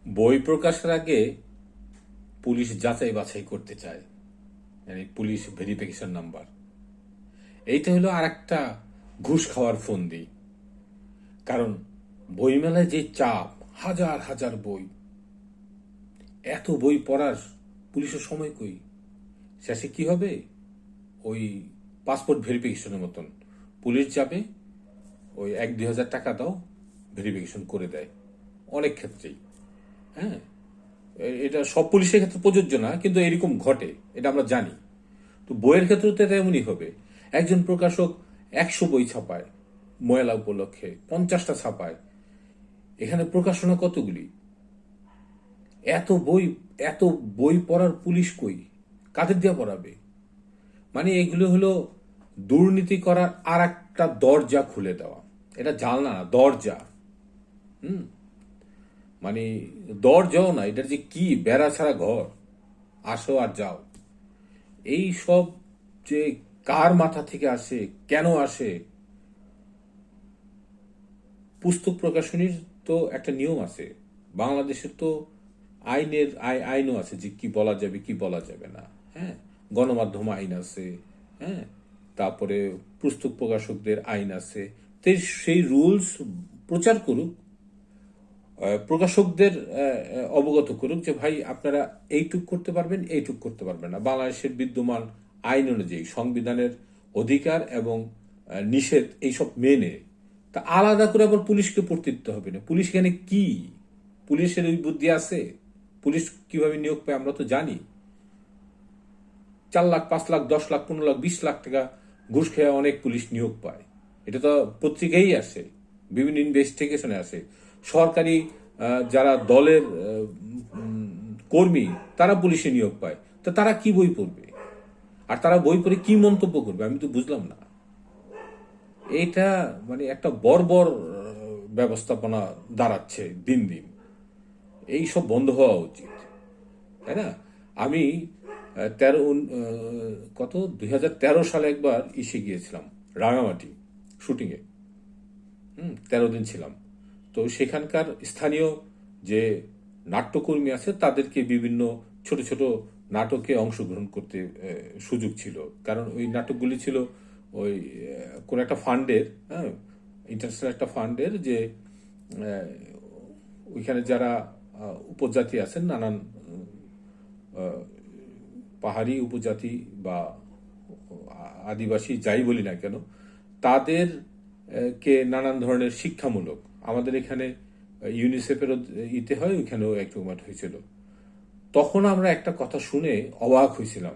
বই প্রকাশের আগে পুলিশ যাচাই বাছাই করতে চায়, মানে পুলিশ ভেরিফিকেশন নাম্বার। এইটা হলো আর একটা ঘুষ খাওয়ার ফন্দি। কারণ বইমেলায় যে চাপ, হাজার হাজার বই, এত বই পড়ার পুলিশের সময় কই? শেষে কি হবে? ওই পাসপোর্ট ভেরিফিকেশনের মতন পুলিশ যাবে, ওই 1-2 হাজার টাকা দাও, ভেরিফিকেশন করে দেয় অনেক ক্ষেত্রেই। হ্যাঁ, এটা সব পুলিশের ক্ষেত্রে প্রযোজ্য না, কিন্তু এরকম ঘটে, এটা আমরা জানি। তো বইয়ের ক্ষেত্রেও তো এটা এমনই হবে। একজন প্রকাশক 100 বই ছাপায়, ময়লা উপলক্ষে 50টা ছাপায়। এখানে প্রকাশনা কতগুলি? এত বই, এত বই পড়ার পুলিশ কই? কাদের দিয়ে পড়াবে? মানে এগুলো হলো দুর্নীতি করার আর একটা দরজা খুলে দেওয়া। এটা জানলা না, দরজা। মানে দরজাও না, এটার যে কি বেড়া ছাড়া ঘর, আসো আর যাও। এই সব যে কার মাথা থেকে আসে, কেন আসে? পুস্তক প্রকাশনীর তো একটা নিয়ম আছে, বাংলাদেশের তো আইনও আছে যে কি বলা যাবে কি বলা যাবে না। হ্যাঁ, গণমাধ্যম আইন আছে। হ্যাঁ, তারপরে পুস্তক প্রকাশকদের আইন আছে। তো সেই রুলস প্রচার করুক, প্রকাশকদের অবগত করুক যে ভাই আপনারা এইটুক করতে পারবেন, এইটুক করতে পারবেন না। বাংলাদেশের বিদ্যমান আইন অনুযায়ী সংবিধানের অধিকার এবং নিষেধ এইসব মেনে, তা আলাদা করে আবার পুলিশকে পড়তে দিতে হবে না। পুলিশ এখানে কি? পুলিশের ওই বুদ্ধি আছে? পুলিশ কিভাবে নিয়োগ পায় আমরা তো জানি। 4 লাখ, 5 লাখ, 10 লাখ, 15 লাখ, 20 লাখ টাকা ঘুষ খেয়ে অনেক পুলিশ নিয়োগ পায়। এটা তো পত্রিকাই আসে, বিভিন্ন ইনভেস্টিগেশনে আসে। সরকারি যারা দলের কর্মী, তারা পুলিশে নিয়োগ পায়। তো তারা কি বই পড়বে? আর তারা বই পড়ে কি মন্তব্য করবে? আমি তো বুঝলাম না। এইটা মানে একটা বর্বর ব্যবস্থাপনা দাঁড়াচ্ছে দিন দিন। এই সব বন্ধ হওয়া উচিত, তাই না? আমি 2013 সালে একবার ইসে গিয়েছিলাম, রাঙামাটি শুটিংয়ে। 13 দিন ছিলাম। তো সেখানকার স্থানীয় যে নাট্যকর্মী আছে তাদেরকে বিভিন্ন ছোট ছোট নাটকে অংশগ্রহণ করতে সুযোগ ছিল। কারণ ওই নাটকগুলি ছিল ওই কোন একটা ফান্ডের, হ্যাঁ, ইন্টারন্যাশনাল একটা ফান্ডের, যে ওইখানে যারা উপজাতি আছেন, নানান পাহাড়ি উপজাতি বা আদিবাসী যাই বলি না কেন, তাদের কে নানান ধরনের শিক্ষামূলক, আমাদের এখানে ইউনিসেফেরও ইতে হয়, ওইখানেও একরকম হয়েছিল। তখন আমরা একটা কথা শুনে অবাক হয়েছিলাম।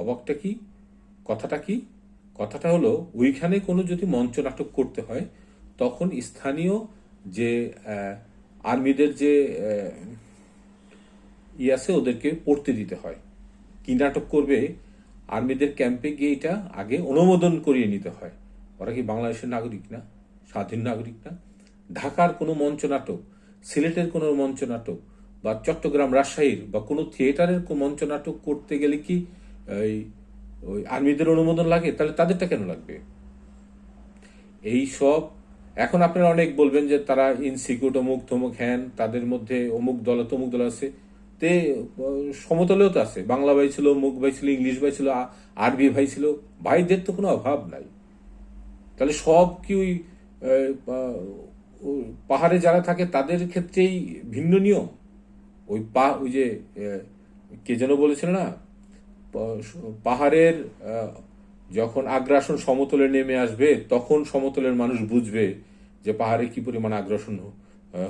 অবাকটা কি? কথাটা কি? কথাটা হলো, ওইখানে কোনো যদি মঞ্চ নাটক করতে হয়, তখন স্থানীয় যে আর্মিদের যে আছে, ওদেরকে পড়তে দিতে হয়। কি নাটক করবে, আর্মিদের ক্যাম্পে গিয়ে এটা আগে অনুমোদন করিয়ে নিতে হয়। ওরা কি বাংলাদেশের নাগরিক না? স্বাধীন নাগরিক না? ঢাকার কোনো মঞ্চ নাটক, সিলেটের কোনো মঞ্চ নাটক, বা চট্টগ্রাম রাজশাহীর বা কোনো থিয়েটারের মঞ্চ নাটক করতে গেলে কি ওই ওই আর্মিদের অনুমোদন লাগে? তাহলে তাদেরটা কেন লাগবে? এই সব এখন আপনারা অনেক বলবেন যে তারা ইনসিকিউর, অমুক তমুক, হ্যান, তাদের মধ্যে অমুক দল তমুক দল আছে। তে সমতলেও তো আছে, বাংলা ভাই ছিল, মুখ ভাই ছিল, ইংলিশ ভাই ছিল, আরবি ভাই ছিল। ভাইদের তো কোনো অভাব নাই। তাহলে সব কি ওই পাহাড়ে যারা থাকে তাদের ক্ষেত্রেই ভিন্ন নিয়ম? ওই যে কে যেন বলেছিল না, পাহাড়ের যখন আগ্রাসন সমতলে নেমে আসবে, তখন সমতলের মানুষ বুঝবে যে পাহাড়ে কি পরিমাণ আগ্রাসন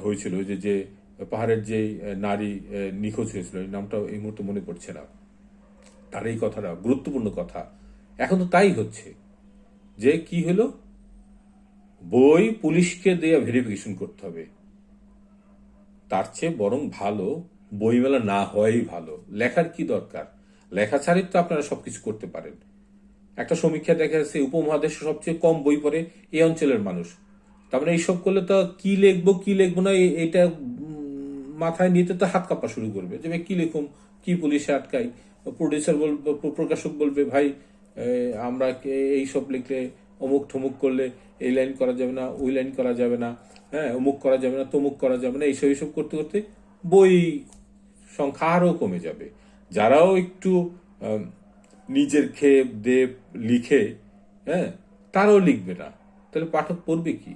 হয়েছিল। ওই যে পাহাড়ের যে নারী নিখোঁজ হয়েছিল, এই নামটা এই মুহূর্তে মনে পড়ছে না, তার এই কথাটা গুরুত্বপূর্ণ কথা। এখন তো তাই হচ্ছে, যে কি হলো, বই পুলিশকে দিয়ে ভেরিফিকেশন করতে হবে। তার চেয়ে বরং ভালো বইমেলা না হওয়াই ভালো। লেখার কি দরকার? লেখা ছাড়াই তো আপনারা সবকিছু করতে পারেন। একটা সমীক্ষা দেখা যাচ্ছে উপমহাদেশে সবচেয়ে কম বই পড়ে এই অঞ্চলের মানুষ। তার মানে এইসব করলে তো কি লিখবো কি লিখবো না, এটা মাথায় নিতে তো হাত কাঁপা শুরু করবে, যে ভাই কি লিখুম, কি পুলিশে আটকাই। প্রডিউসার বলবে, প্রকাশক বলবে, ভাই আমরা এইসব লিখলে, অমুক ঠমুক করলে এই লাইন করা যাবে না, ওই লাইন করা যাবে না, হ্যাঁ, অমুক করা যাবে না, তমুক করা যাবে না, এইসব করতে করতে বই সংখ্যা আরও কমে যাবে। যারাও একটু নিজের খেপ দেপ লিখে, হ্যাঁ, তারাও লিখবে না। তাহলে পাঠক পড়বে কি?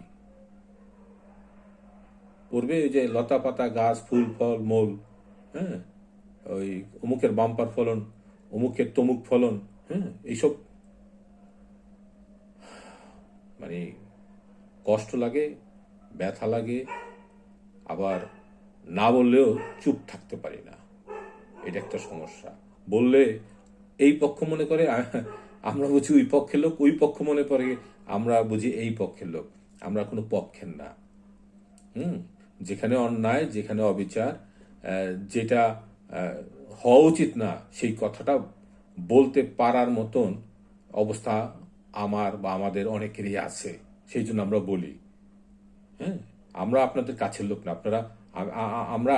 পড়বে ওই যে লতা পাতা গাছ ফুল ফল মূল, হ্যাঁ, ওই অমুকের বাম্পার ফলন, অমুকের তমুক ফলন, হ্যাঁ, এইসব। মানে কষ্ট লাগে, ব্যথা লাগে, আবার না বললেও চুপ থাকতে পারি না। এটা একটা সমস্যা। বললে এই পক্ষ মনে করে আমরা বুঝি ওই পক্ষের লোক, ওই পক্ষ মনে করে আমরা বুঝি এই পক্ষের লোক। আমরা কোনো পক্ষের না। হুম। যেখানে অন্যায়, যেখানে অবিচার, যেটা হওয়া উচিত না, সেই কথাটা বলতে পারার মতন অবস্থা আমার বা আমাদের অনেকেরই আছে। সেই জন্য আমরা বলি। হ্যাঁ, আমরা আপনাদের কাছের লোক না। আপনারা আমরা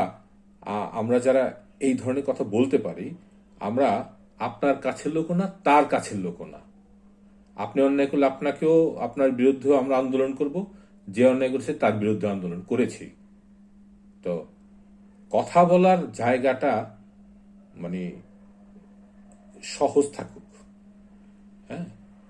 আমরা যারা এই ধরনের কথা বলতে পারি, আমরা আপনার কাছের লোকও না, তার কাছের লোকও না। আপনি অন্যায় করলে আপনাকেও, আপনার বিরুদ্ধেও আমরা আন্দোলন করব। যে অন্যায় করেছে তার বিরুদ্ধে আন্দোলন করেছি। তো কথা বলার জায়গাটা মানে সহজ থাকুক। হ্যাঁ,